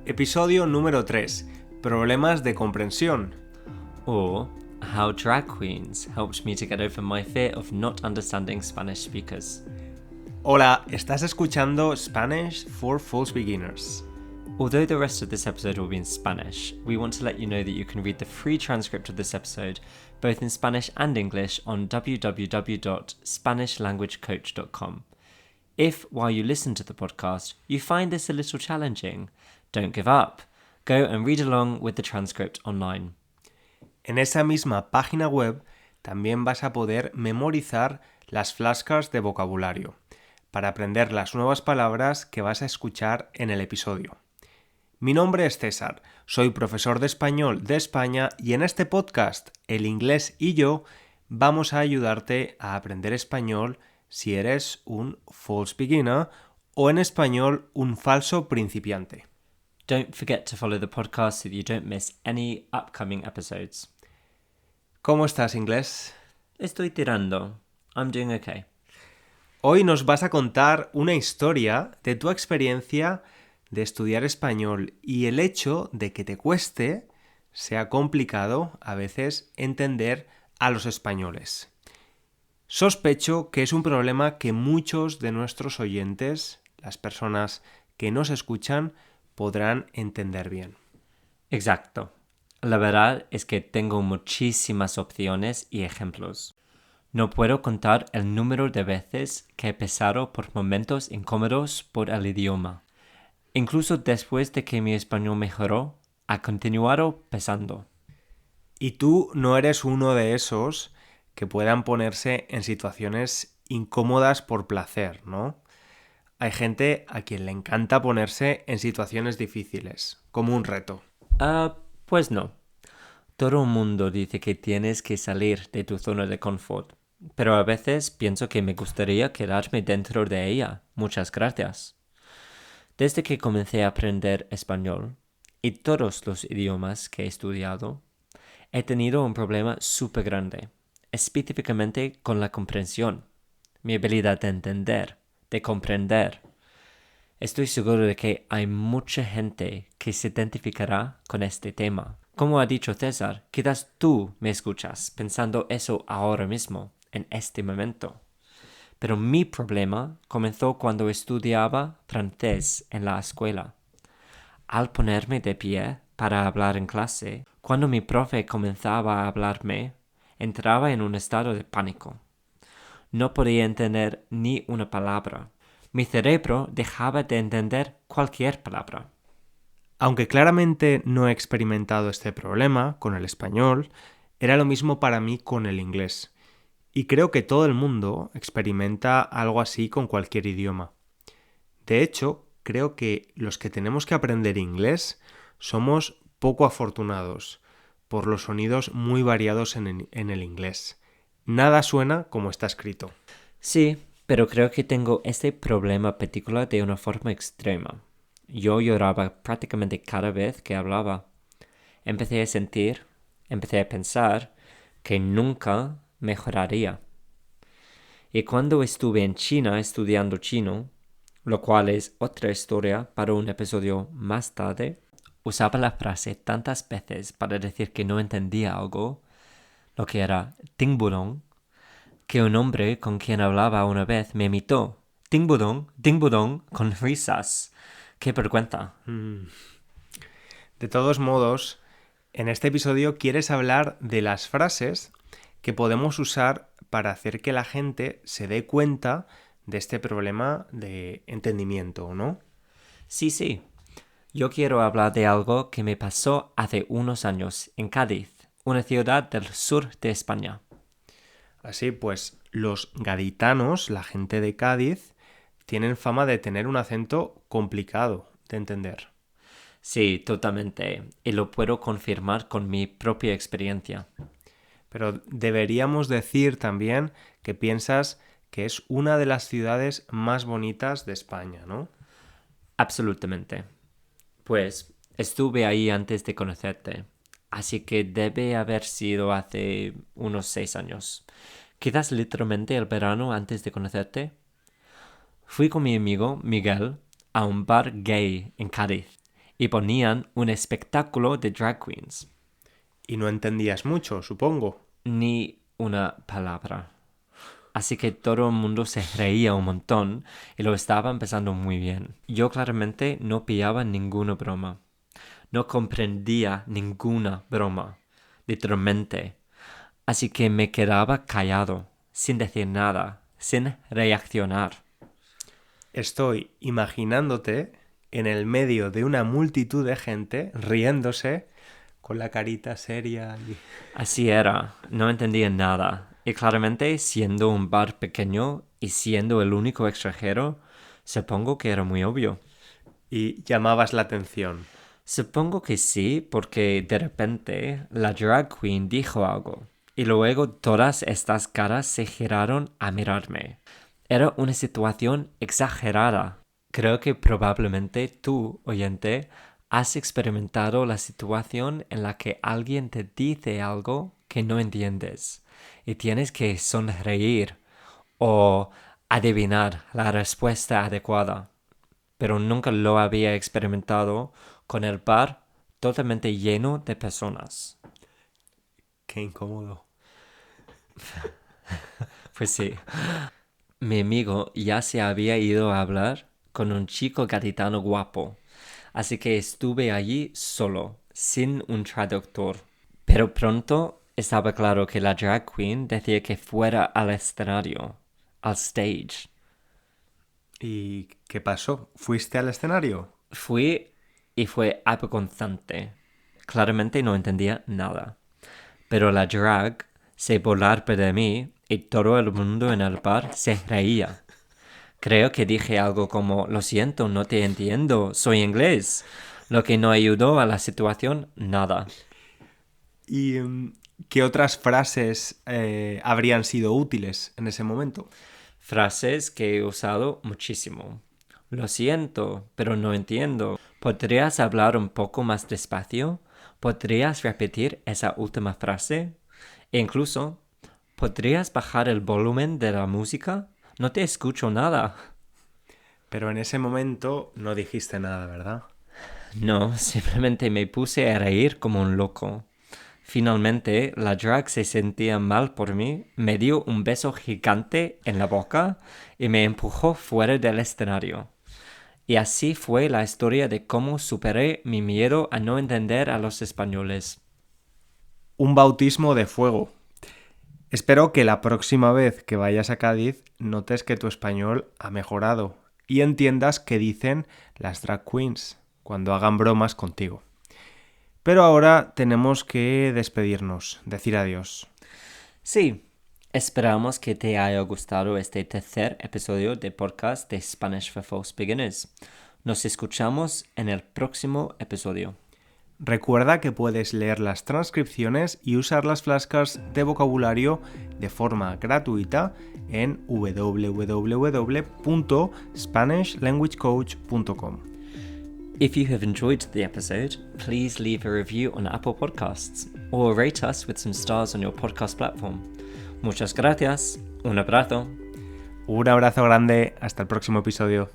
Episodio número 3. Problemas de comprensión. Or how drag queens helped me to get over my fear of not understanding Spanish speakers. Hola, estás escuchando Spanish for False Beginners. Although the rest of this episode will be in Spanish, we want to let you know that you can read the free transcript of this episode both in Spanish and English on www.spanishlanguagecoach.com. If, while you listen to the podcast, you find this a little challenging, don't give up. Go and read along with the transcript online. En esa misma página web también vas a poder memorizar las flashcards de vocabulario para aprender las nuevas palabras que vas a escuchar en el episodio. Mi nombre es César, soy profesor de español de España y en este podcast, El Inglés y yo, vamos a ayudarte a aprender español si eres un false beginner o en español un falso principiante. Don't forget to follow the podcast so that you don't miss any upcoming episodes. ¿Cómo estás, inglés? Estoy tirando. I'm doing okay. Hoy nos vas a contar una historia de tu experiencia de estudiar español y el hecho de que te cueste, sea complicado a veces entender a los españoles. Sospecho que es un problema que muchos de nuestros oyentes, las personas que nos escuchan, podrán entender bien. Exacto. La verdad es que tengo muchísimas opciones y ejemplos. No puedo contar el número de veces que he pasado por momentos incómodos por el idioma. Incluso después de que mi español mejoró, ha continuado pesando. Y tú no eres uno de esos que puedan ponerse en situaciones incómodas por placer, ¿no? Hay gente a quien le encanta ponerse en situaciones difíciles, como un reto. Pues no. Todo el mundo dice que tienes que salir de tu zona de confort, pero a veces pienso que me gustaría quedarme dentro de ella. Muchas gracias. Desde que comencé a aprender español y todos los idiomas que he estudiado, he tenido un problema súper grande, específicamente con la comprensión, mi habilidad de entender, de comprender. Estoy seguro de que hay mucha gente que se identificará con este tema. Como ha dicho César, quizás tú me escuchas pensando eso ahora mismo, en este momento. Pero mi problema comenzó cuando estudiaba francés en la escuela. Al ponerme de pie para hablar en clase, cuando mi profe comenzaba a hablarme, entraba en un estado de pánico. No podía entender ni una palabra. Mi cerebro dejaba de entender cualquier palabra. Aunque claramente no he experimentado este problema con el español, era lo mismo para mí con el inglés. Y creo que todo el mundo experimenta algo así con cualquier idioma. De hecho, creo que los que tenemos que aprender inglés somos poco afortunados por los sonidos muy variados en el inglés. Nada suena como está escrito. Sí, pero creo que tengo este problema particular de una forma extrema. Yo lloraba prácticamente cada vez que hablaba. Empecé a pensar que nunca mejoraría. Y cuando estuve en China estudiando chino, lo cual es otra historia para un episodio más tarde, usaba la frase tantas veces para decir que no entendía algo, lo que era ting budong, que un hombre con quien hablaba una vez me imitó. Ting budong, con risas. ¡Qué vergüenza! De todos modos, en este episodio quieres hablar de las frases que podemos usar para hacer que la gente se dé cuenta de este problema de entendimiento, ¿no? Sí. Yo quiero hablar de algo que me pasó hace unos años en Cádiz, una ciudad del sur de España. Así pues, los gaditanos, la gente de Cádiz, tienen fama de tener un acento complicado de entender. Sí, totalmente, y lo puedo confirmar con mi propia experiencia. Pero deberíamos decir también que piensas que es una de las ciudades más bonitas de España, ¿no? Absolutamente. Pues estuve ahí antes de conocerte, así que debe haber sido hace unos 6 años. Quizás literalmente el verano antes de conocerte. Fui con mi amigo Miguel a un bar gay en Cádiz y ponían un espectáculo de drag queens. Y no entendías mucho, supongo. Ni una palabra. Así que todo el mundo se reía un montón y lo estaba empezando muy bien. Yo claramente no pillaba ninguna broma. No comprendía ninguna broma, literalmente. Así que me quedaba callado, sin decir nada, sin reaccionar. Estoy imaginándote en el medio de una multitud de gente riéndose con la carita seria y... Así era, no entendía nada. Y claramente, siendo un bar pequeño y siendo el único extranjero, supongo que era muy obvio. y llamabas la atención. Supongo que sí, porque de repente la drag queen dijo algo. Y luego todas estas caras se giraron a mirarme. Era una situación exagerada. Creo que probablemente tú, oyente, has experimentado la situación en la que alguien te dice algo que no entiendes y tienes que sonreír o adivinar la respuesta adecuada. Pero nunca lo había experimentado con el bar totalmente lleno de personas. Qué incómodo. Pues sí. Mi amigo ya se había ido a hablar con un chico gaditano guapo, así que estuve allí solo, sin un traductor. Pero pronto estaba claro que la drag queen decía que fuera al escenario, al stage. ¿Y qué pasó? ¿Fuiste al escenario? Fui y fue avergonzante. Claramente no entendía nada. Pero la drag se burlaba de mí y todo el mundo en el bar se reía. Creo que dije algo como, lo siento, no te entiendo, soy inglés. Lo que no ayudó a la situación, nada. ¿Y qué otras frases habrían sido útiles en ese momento? Frases que he usado muchísimo. Lo siento, pero no entiendo. ¿Podrías hablar un poco más despacio? ¿Podrías repetir esa última frase? E incluso, ¿podrías bajar el volumen de la música? No te escucho nada. Pero en ese momento no dijiste nada, ¿verdad? No, simplemente me puse a reír como un loco. Finalmente, la drag se sentía mal por mí, me dio un beso gigante en la boca y me empujó fuera del escenario. Y así fue la historia de cómo superé mi miedo a no entender a los españoles. Un bautismo de fuego. Espero que la próxima vez que vayas a Cádiz notes que tu español ha mejorado y entiendas qué dicen las drag queens cuando hagan bromas contigo. Pero ahora tenemos que despedirnos, decir adiós. Sí, esperamos que te haya gustado este tercer episodio de podcast de Spanish for False Beginners. Nos escuchamos en el próximo episodio. Recuerda que puedes leer las transcripciones y usar las flashcards de vocabulario de forma gratuita en www.spanishlanguagecoach.com. If you have enjoyed the episode, please leave a review on Apple Podcasts or rate us with some stars on your podcast platform. Muchas gracias. Un abrazo. Un abrazo grande. Hasta el próximo episodio.